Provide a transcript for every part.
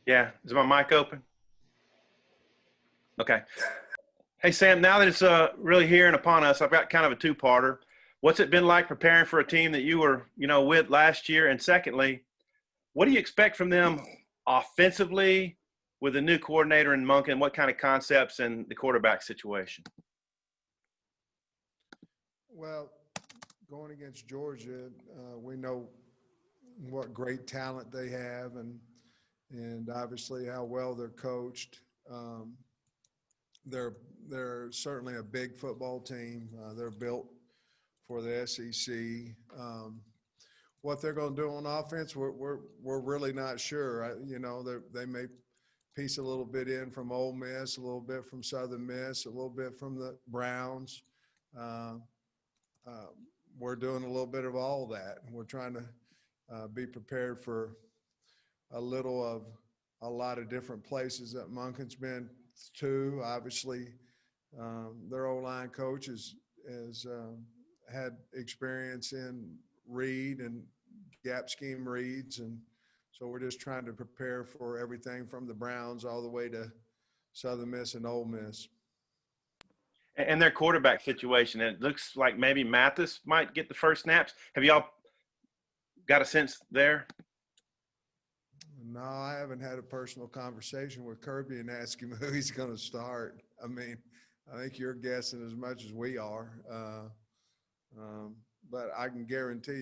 Yeah. Is my mic open? Okay. Hey, Sam, now that it's really here and upon us, I've got kind of a two-parter. What's it been like preparing for a team that you were, with last year? And secondly, what do you expect from them offensively with a new coordinator in Monken? What kind of concepts and the quarterback situation? Well, going against Georgia, we know what great talent they have, and obviously how well they're coached. They're certainly a big football team. They're built for the SEC. What they're going to do on offense, we're really not sure. They may piece a little bit in from Ole Miss, a little bit from Southern Miss, a little bit from the Browns. We're doing a little bit of all that. We're trying to be prepared for a lot of different places that Monken's been to. Obviously, their O-line coach has had experience in read and gap scheme reads, and so we're just trying to prepare for everything from the Browns all the way to Southern Miss and Ole Miss. And their quarterback situation, it looks like maybe Mathis might get the first snaps. Have y'all got a sense there? No, I haven't had a personal conversation with Kirby and ask him who he's going to start. I mean, I think you're guessing as much as we are. But I can guarantee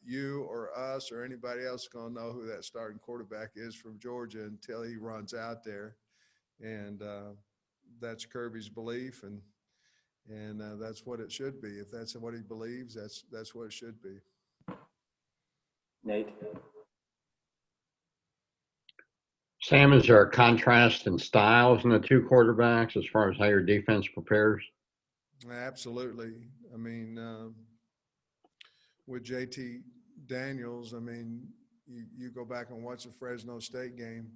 you or us or anybody else going to know who that starting quarterback is from Georgia until he runs out there. And that's Kirby's belief, and that's what it should be. If that's what he believes, that's what it should be. Nate? Sam, is there a contrast in styles in the two quarterbacks as far as how your defense prepares? Absolutely. I mean, with JT Daniels, I mean, you go back and watch the Fresno State game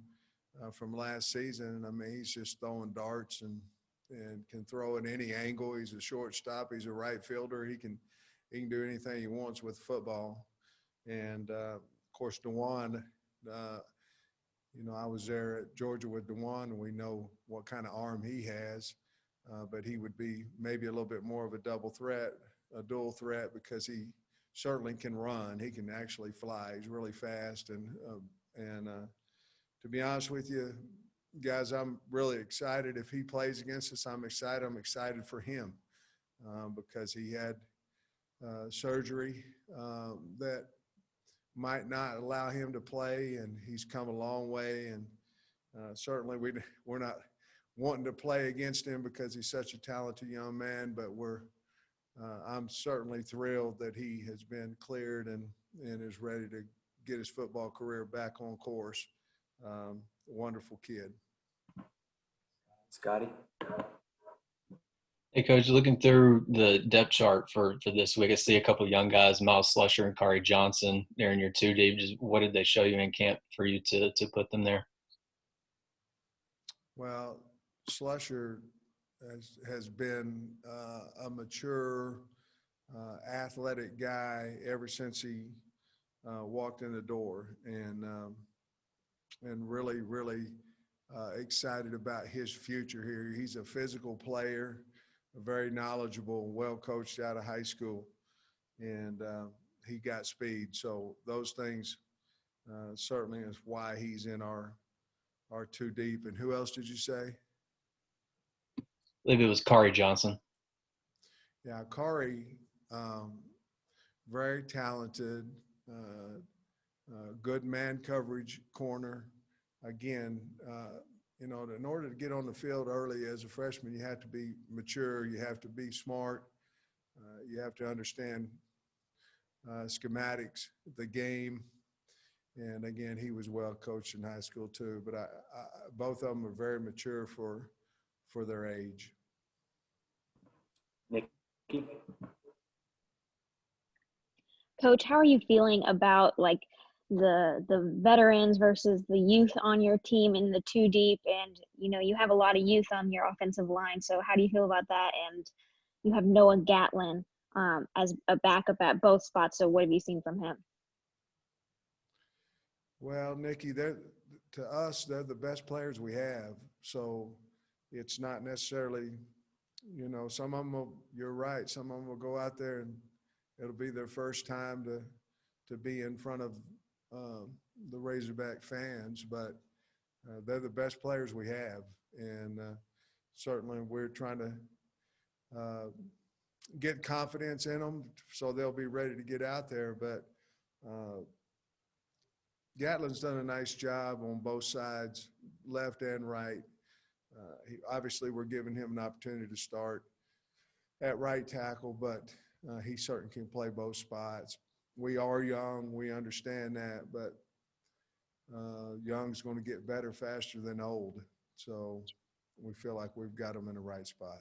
from last season. I mean, he's just throwing darts and can throw at any angle. He's a shortstop. He's a right fielder. He can do anything he wants with football. And of course, DeJuan. I was there at Georgia with DeJuan, and we know what kind of arm he has. But he would be maybe a little bit more of a dual threat, because he certainly can run. He can actually fly. He's really fast. And to be honest with you, guys, I'm really excited. If he plays against us, I'm excited. I'm excited for him because he had surgery that might not allow him to play, and he's come a long way. And certainly we're not wanting to play against him because he's such a talented young man, but I'm certainly thrilled that he has been cleared and is ready to get his football career back on course. Wonderful kid. Scotty? Hey, Coach, looking through the depth chart for this week, I see a couple of young guys, Miles Slusher and Kari Johnson. They're in your two deep. Just what did they show you in camp for you to put them there? Well, Slusher has been a mature, athletic guy ever since he walked in the door, and really, really excited about his future here. He's a physical player, very knowledgeable, well coached out of high school, and he got speed. So those things certainly is why he's in our two deep. And who else did you say? I believe it was Kari Johnson. Yeah, Kari, very talented, good man coverage corner. Again, in order to get on the field early as a freshman, you have to be mature, you have to be smart, you have to understand schematics, the game. And again, he was well coached in high school too. But both of them are very mature for their age. Nikki? Coach, how are you feeling about the veterans versus the youth on your team in the two deep? And you have a lot of youth on your offensive line, so how do you feel about that? And you have Noah Gatlin as a backup at both spots, so what have you seen from him? Well, Nikki, to us, they're the best players we have. So it's not necessarily, you know, some of them will, you're right, some of them will go out there and it'll be their first time to be in front of the Razorback fans, but they're the best players we have. And certainly we're trying to get confidence in them so they'll be ready to get out there. But Gatlin's done a nice job on both sides, left and right. Obviously, we're giving him an opportunity to start at right tackle, but he certainly can play both spots. We are young, we understand that, but young's going to get better faster than old. So we feel like we've got him in the right spot.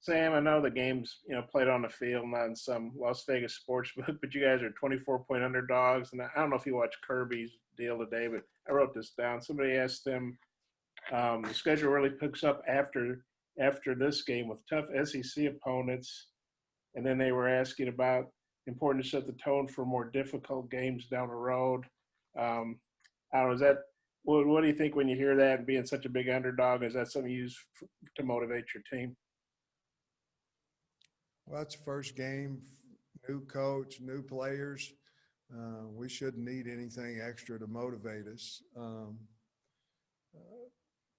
Sam, I know the game's, played on the field, not in some Las Vegas sports book, but you guys are 24-point underdogs. And I don't know if you watched Kirby's deal today, but I wrote this down. Somebody asked him, the schedule really picks up after this game with tough SEC opponents. And then they were asking about important to set the tone for more difficult games down the road. I don't know, is that, what do you think when you hear that and being such a big underdog? Is that something you use to motivate your team? Well, it's the first game, new coach, new players. We shouldn't need anything extra to motivate us.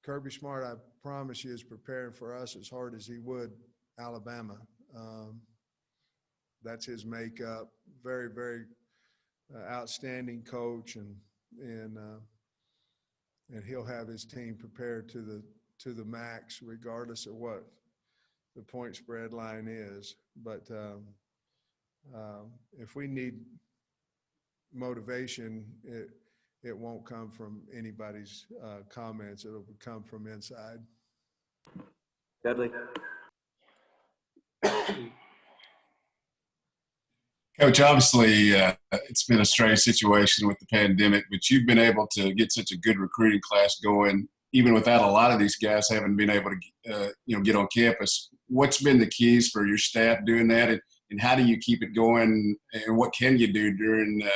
Kirby Smart, I promise you, is preparing for us as hard as he would Alabama. That's his makeup. Very, very outstanding coach, and he'll have his team prepared to the max, regardless of what the point spread line is. But if we need motivation, it won't come from anybody's comments. It'll come from inside. Dudley. Coach, obviously it's been a strange situation with the pandemic, but you've been able to get such a good recruiting class going, even without a lot of these guys having been able to, get on campus. What's been the keys for your staff doing that, and how do you keep it going, and what can you do during the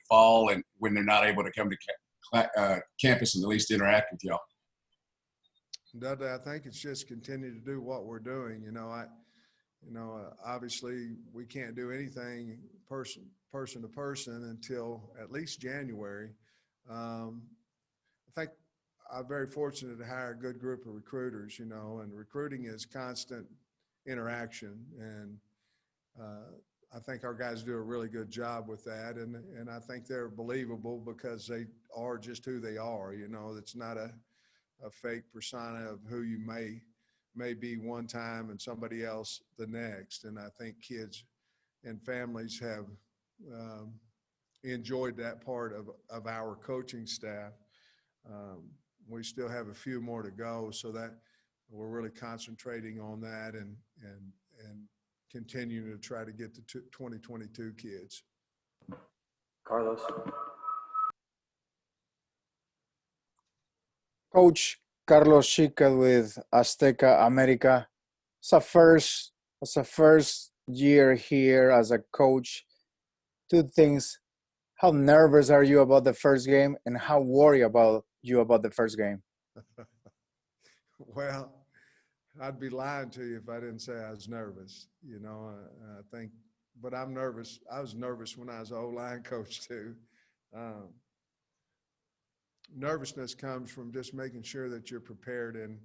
fall and when they're not able to come to campus and at least interact with y'all? Dudley, I think it's just continue to do what we're doing. Obviously we can't do anything person to person until at least January. I think I'm very fortunate to hire a good group of recruiters, and recruiting is constant interaction. And I think our guys do a really good job with that. And I think they're believable because they are just who they are. It's not a fake persona of who you may be one time and somebody else the next. And I think kids and families have enjoyed that part of our coaching staff. We still have a few more to go, so that we're really concentrating on that and continuing to try to get the 2022 kids. Carlos. Coach Carlos Chica with Azteca America. It's a first year here as a coach. Two things. How nervous are you about the first game, and how worried about the first game? Well, I'd be lying to you if I didn't say I was nervous. I think, but I'm nervous. I was nervous when I was an O-line coach too. Nervousness comes from just making sure that you're prepared in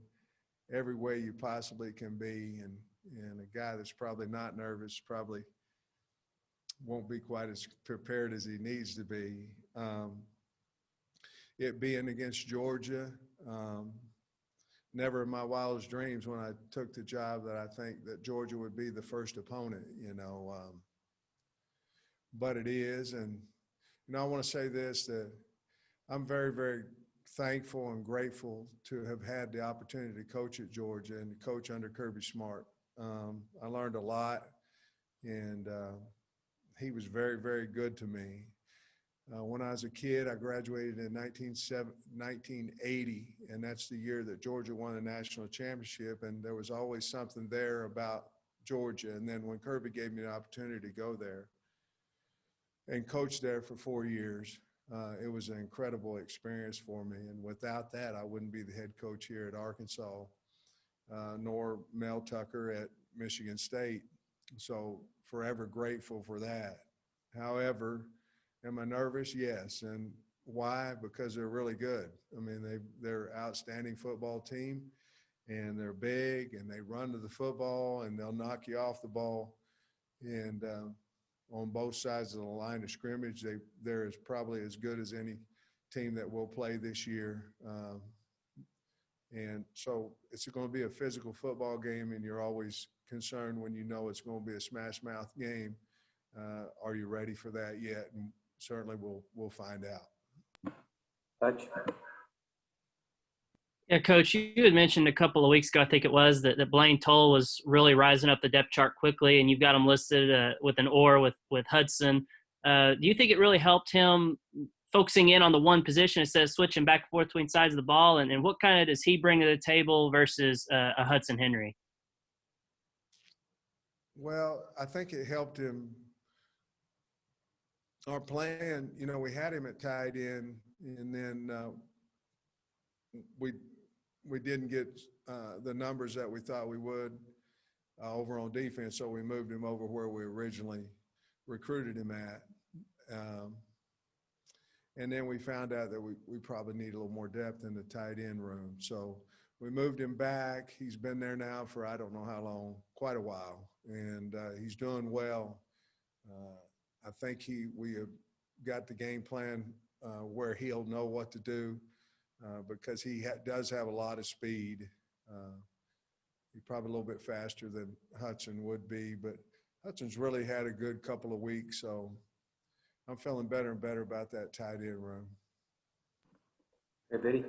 every way you possibly can be. And a guy that's probably not nervous probably won't be quite as prepared as he needs to be. It being against Georgia, never in my wildest dreams when I took the job that I think that Georgia would be the first opponent, but it is. And, I want to say this, that I'm very, very thankful and grateful to have had the opportunity to coach at Georgia and to coach under Kirby Smart. I learned a lot, and he was very, very good to me. When I was a kid, I graduated in 1980, and that's the year that Georgia won the national championship, and there was always something there about Georgia. And then when Kirby gave me the opportunity to go there, and coached there for 4 years. It was an incredible experience for me. And without that, I wouldn't be the head coach here at Arkansas, nor Mel Tucker at Michigan State. So forever grateful for that. However, am I nervous? Yes. And why? Because they're really good. I mean, they're an outstanding football team, and they're big, and they run to the football, and they'll knock you off the ball. And on both sides of the line of scrimmage, they're probably as good as any team that will play this year. And so it's going to be a physical football game, and you're always concerned when you know it's going to be a smash mouth game. Are you ready for that yet? And certainly we'll find out. Touch. Yeah, Coach, you had mentioned a couple of weeks ago, I think it was, that Blaine Toll was really rising up the depth chart quickly, and you've got him listed with an or with Hudson. Do you think it really helped him focusing in on the one position instead of switching back and forth between sides of the ball? And what kind of does he bring to the table versus a Hudson Henry? Well, I think it helped him. Our plan, we had him at tight end, and then we didn't get the numbers that we thought we would over on defense, so we moved him over where we originally recruited him at. And then we found out that we probably need a little more depth in the tight end room. So we moved him back. He's been there now for I don't know how long, quite a while, and he's doing well. I think we have got the game plan where he'll know what to do. Because he does have a lot of speed. He's probably a little bit faster than Hudson would be, but Hudson's really had a good couple of weeks, so I'm feeling better and better about that tight end room. Hey, Biddy.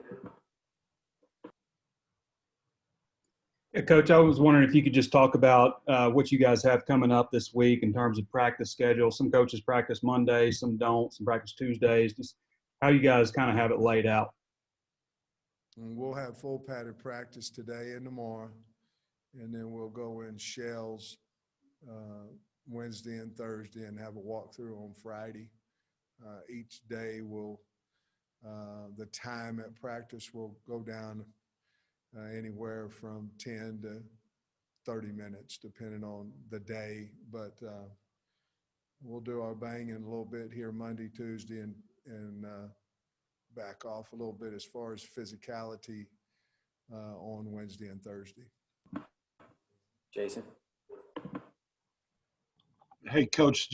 Yeah, Coach, I was wondering if you could just talk about what you guys have coming up this week in terms of practice schedule. Some coaches practice Mondays, some don't, some practice Tuesdays. Just how you guys kind of have it laid out. And we'll have full padded practice today and tomorrow, and then we'll go in shells Wednesday and Thursday and have a walkthrough on Friday. Each day the time at practice will go down anywhere from 10 to 30 minutes, depending on the day. But we'll do our banging a little bit here Monday, Tuesday, and back off a little bit as far as physicality on Wednesday and Thursday. Jason. Hey, Coach,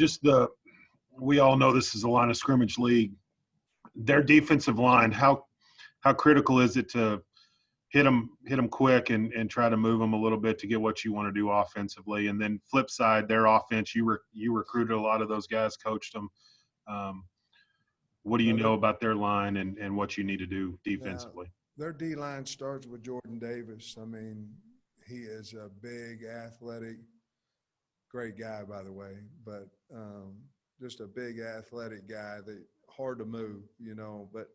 we all know this is a line of scrimmage league. Their defensive line, how critical is it to hit them quick and try to move them a little bit to get what you want to do offensively? And then flip side, their offense, you recruited a lot of those guys, coached them. What do you know about their line and what you need to do defensively? Now, their D-line starts with Jordan Davis. I mean, he is a big, athletic, great guy, by the way, but just a big, athletic guy that hard to move, But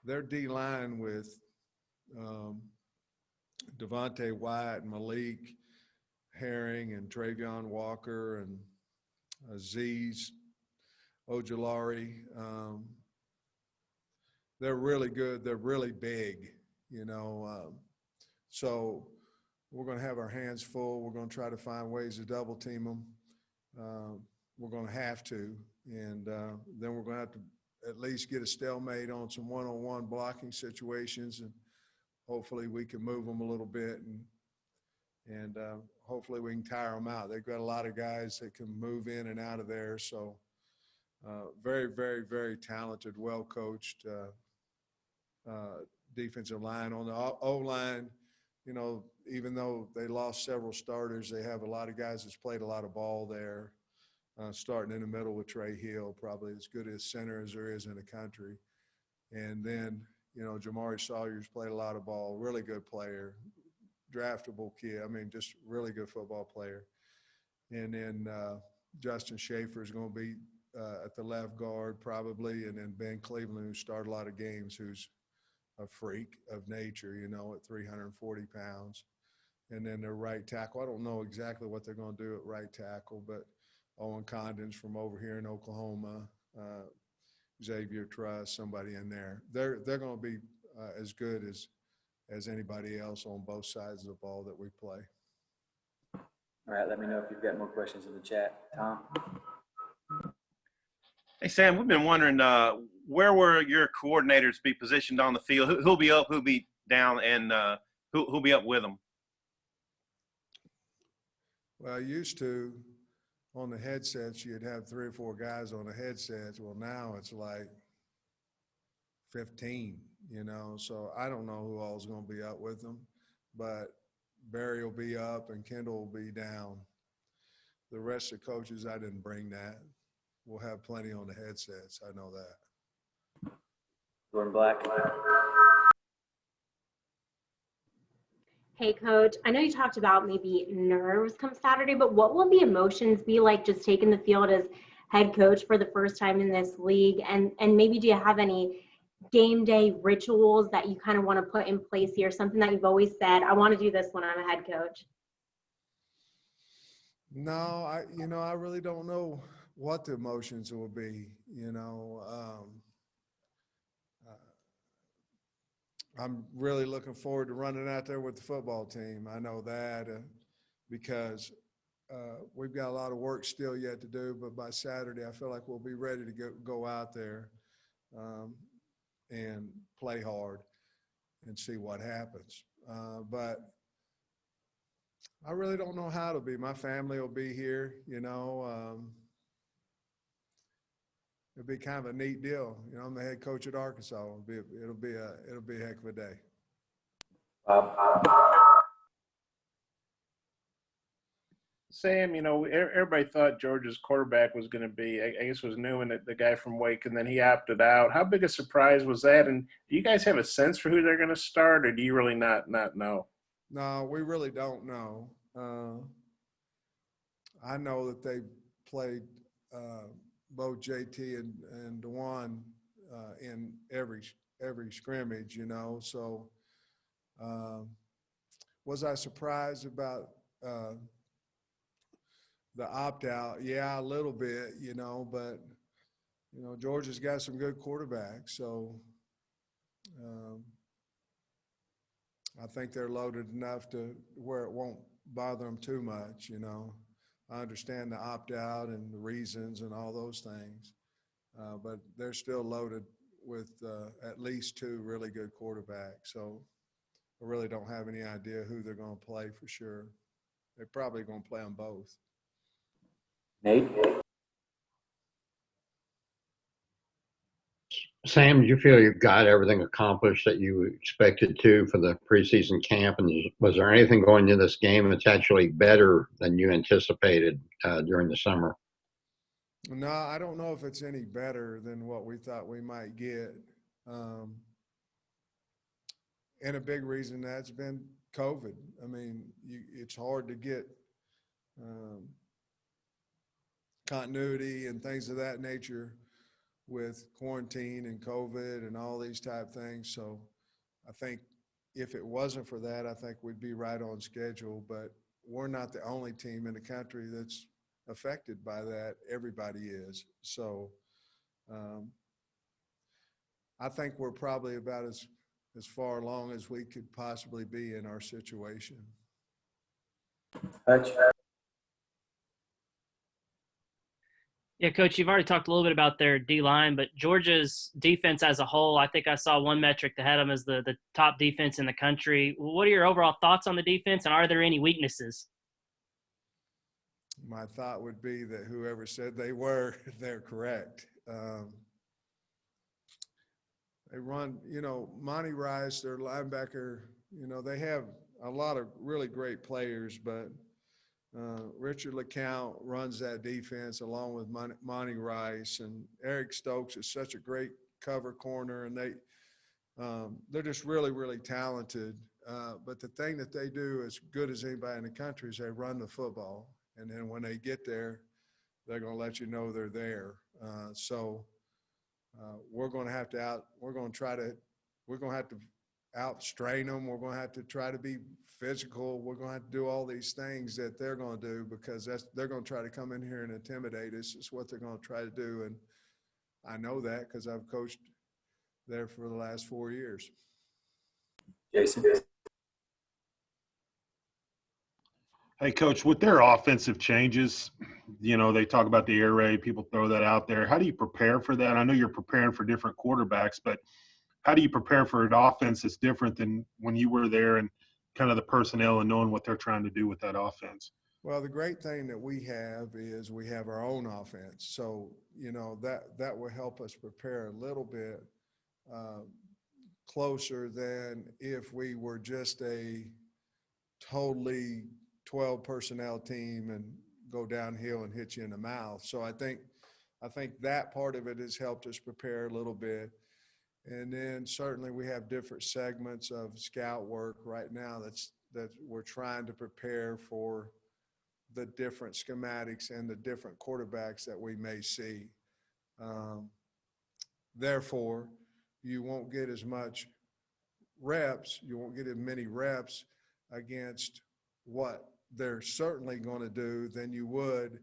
their D-line with Devontae White, Malik Herring, and Travion Walker, and Aziz Ojulari, they're really good. They're really big, so we're going to have our hands full. We're going to try to find ways to double team them. We're going to have to, and then we're going to have to at least get a stalemate on some one-on-one blocking situations, and hopefully we can move them a little bit, and hopefully we can tire them out. They've got a lot of guys that can move in and out of there, so very, very, very talented, well-coached defensive line. On the O-line, even though they lost several starters, they have a lot of guys that's played a lot of ball there, starting in the middle with Trey Hill, probably as good a center as there is in the country. And then, Jamari Sawyer's played a lot of ball, really good player, draftable kid. I mean, just really good football player. And then Justin Schaefer is going to be at the left guard probably, and then Ben Cleveland, who started a lot of games, who's a freak of nature, at 340 pounds. And then their right tackle, I don't know exactly what they're going to do at right tackle, but Owen Condon's from over here in Oklahoma, Xavier Truss, somebody in there. They're going to be as good as anybody else on both sides of the ball that we play. All right, let me know if you've got more questions in the chat. Tom? Hey, Sam, we've been wondering where will your coordinators be positioned on the field? Who'll be up, who'll be down, and who'll be up with them? Well, used to, on the headsets, you'd have 3 or 4 guys on the headsets. Well, now it's like 15, so I don't know who all is going to be up with them, but Barry will be up and Kendall will be down. The rest of the coaches, I didn't bring that. We'll have plenty on the headsets. I know that. Jordan Black. Hey, Coach, I know you talked about maybe nerves come Saturday, but what will the emotions be like just taking the field as head coach for the first time in this league? And maybe do you have any game day rituals that you kind of want to put in place here, something that you've always said, I want to do this when I'm a head coach? No, I really don't know what the emotions will be, I'm really looking forward to running out there with the football team. I know that because we've got a lot of work still yet to do, but by Saturday, I feel like we'll be ready to go out there and play hard and see what happens. But I really don't know how it'll be. My family will be here, it'll be kind of a neat deal. I'm the head coach at Arkansas. It'll be a heck of a day. Sam, everybody thought Georgia's quarterback was going to be, I guess, was Newman, the guy from Wake, and then he opted out. How big a surprise was that? And do you guys have a sense for who they're going to start, or do you really not know? No, we really don't know. I know that they played both JT and DeJuan in every scrimmage, So was I surprised about the opt-out? Yeah, a little bit, but, Georgia's got some good quarterbacks. So I think they're loaded enough to where it won't bother them too much, I understand the opt-out and the reasons and all those things, but they're still loaded with at least 2 really good quarterbacks. So I really don't have any idea who they're going to play for sure. They're probably going to play them both. Nate? Sam, do you feel you've got everything accomplished that you expected to for the preseason camp? And was there anything going into this game that's actually better than you anticipated during the summer? No, I don't know if it's any better than what we thought we might get. And a big reason that's been COVID. I mean, it's hard to get continuity and things of that nature with quarantine and COVID and all these type things. So I think if it wasn't for that, I think we'd be right on schedule. But we're not the only team in the country that's affected by that. Everybody is. So I think we're probably about as far along as we could possibly be in our situation. Yeah, Coach, you've already talked a little bit about their D-line, but Georgia's defense as a whole, I think I saw one metric that had them as the top defense in the country. What are your overall thoughts on the defense, and are there any weaknesses? My thought would be that whoever said they were, they're correct. They run, Monty Rice, their linebacker, they have a lot of really great players, but Richard LeCount runs that defense along with Monty Rice, and Eric Stokes is such a great cover corner, and they're just really, really talented. But the thing that they do as good as anybody in the country is they run the football, and then when they get there, they're going to let you know they're there. So we're going to have to outstrain them. We're going to have to try to be physical. We're going to have to do all these things that they're going to do because they're going to try to come in here and intimidate us. It's what they're going to try to do. And I know that because I've coached there for the last 4 years. Jason. Hey, Coach, with their offensive changes, they talk about the air raid, people throw that out there. How do you prepare for that? I know you're preparing for different quarterbacks, but how do you prepare for an offense that's different than when you were there and kind of the personnel and knowing what they're trying to do with that offense? Well, the great thing that we have is we have our own offense. So, that will help us prepare a little bit closer than if we were just a totally 12 personnel team and go downhill and hit you in the mouth. So I think that part of it has helped us prepare a little bit. And then certainly we have different segments of scout work right now that we're trying to prepare for the different schematics and the different quarterbacks that we may see. Therefore, you won't get as much reps. You won't get as many reps against what they're certainly going to do than you would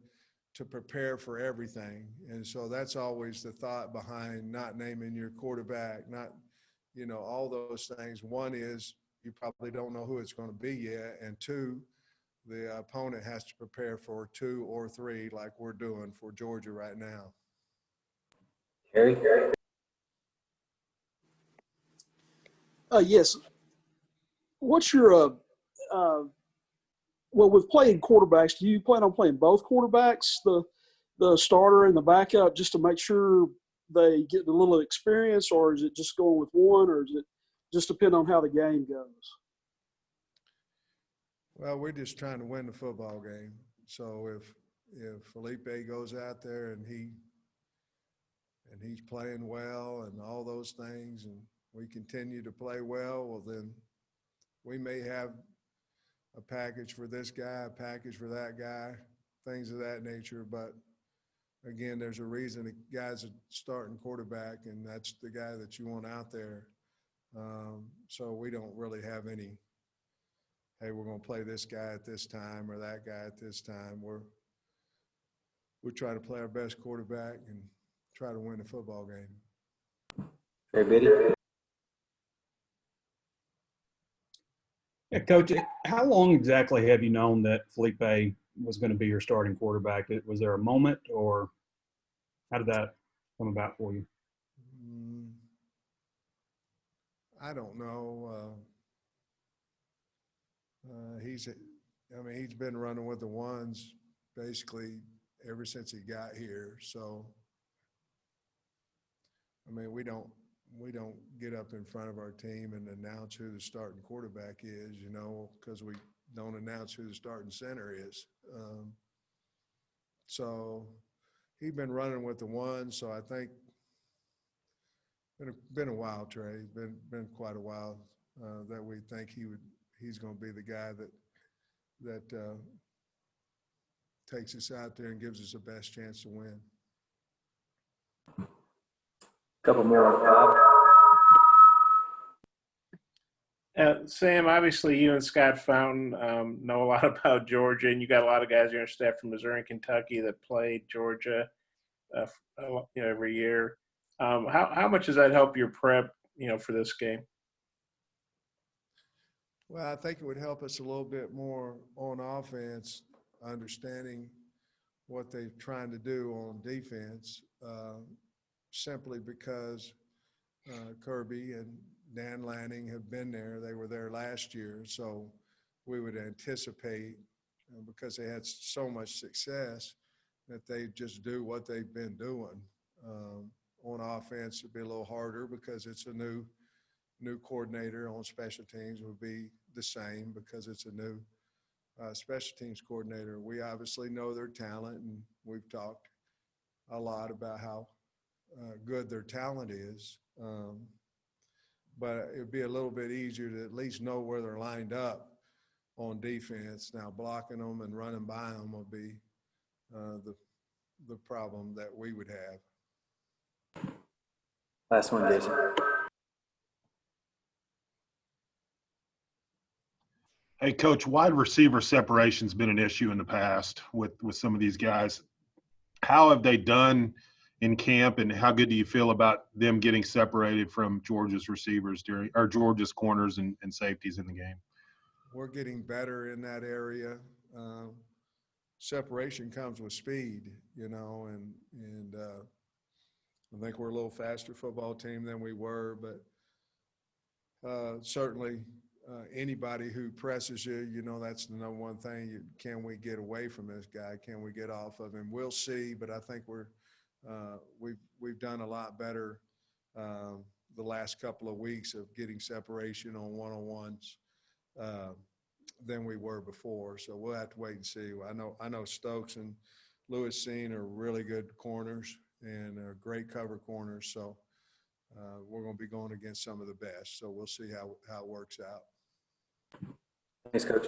to prepare for everything. And so that's always the thought behind not naming your quarterback, not, all those things. One is you probably don't know who it's going to be yet. And two, the opponent has to prepare for 2 or 3 like we're doing for Georgia right now. Harry? Yes. What's your well, with playing quarterbacks, do you plan on playing both quarterbacks, the starter and the backup, just to make sure they get a little experience, or is it just going with one, or does it just depend on how the game goes? Well, we're just trying to win the football game. So if Felipe goes out there and he's playing well and all those things, and we continue to play well, then we may have a package for this guy, a package for that guy, things of that nature. But again, there's a reason the guy's a starting quarterback, and that's the guy that you want out there. So we don't really have any, hey, we're going to play this guy at this time or that guy at this time. We're trying to play our best quarterback and try to win the football game. Hey, Biddy. Yeah, Coach, how long exactly have you known that Felipe was going to be your starting quarterback? Was there a moment, or how did that come about for you? I don't know. He's been running with the ones basically ever since he got here. So, we don't get up in front of our team and announce who the starting quarterback is, because we don't announce who the starting center is. So he's been running with the ones. So I think been a while, Trey. Been quite a while that we think he's going to be the guy that takes us out there and gives us the best chance to win. Couple more, Bob. Sam, obviously you and Scott Fountain know a lot about Georgia, and you got a lot of guys on your staff from Missouri and Kentucky that played Georgia, every year. How much does that help your prep, for this game? Well, I think it would help us a little bit more on offense, understanding what they're trying to do on defense, simply because Kirby and Dan Lanning have been there. They were there last year. So we would anticipate, because they had so much success, that they just do what they've been doing. On offense, it'd be a little harder because it's a new coordinator. On special teams would be the same because it's a new special teams coordinator. We obviously know their talent, and we've talked a lot about how good their talent is. But it'd be a little bit easier to at least know where they're lined up on defense. Now, blocking them and running by them will be the problem that we would have. Last one, Jason. Hey, Coach, wide receiver separation's been an issue in the past with some of these guys. How have they done in camp, and how good do you feel about them getting separated from Georgia's receivers or Georgia's corners and safeties in the game? We're getting better in that area. Separation comes with speed, and I think we're a little faster football team than we were, but certainly anybody who presses you, that's the number one thing. Can we get away from this guy? Can we get off of him? We'll see, but I think we've done a lot better the last couple of weeks of getting separation on one-on-ones than we were before. So we'll have to wait and see. I know Stokes and Lewis Seen are really good corners and are great cover corners. So we're going to be going against some of the best. So we'll see how it works out. Thanks, Coach.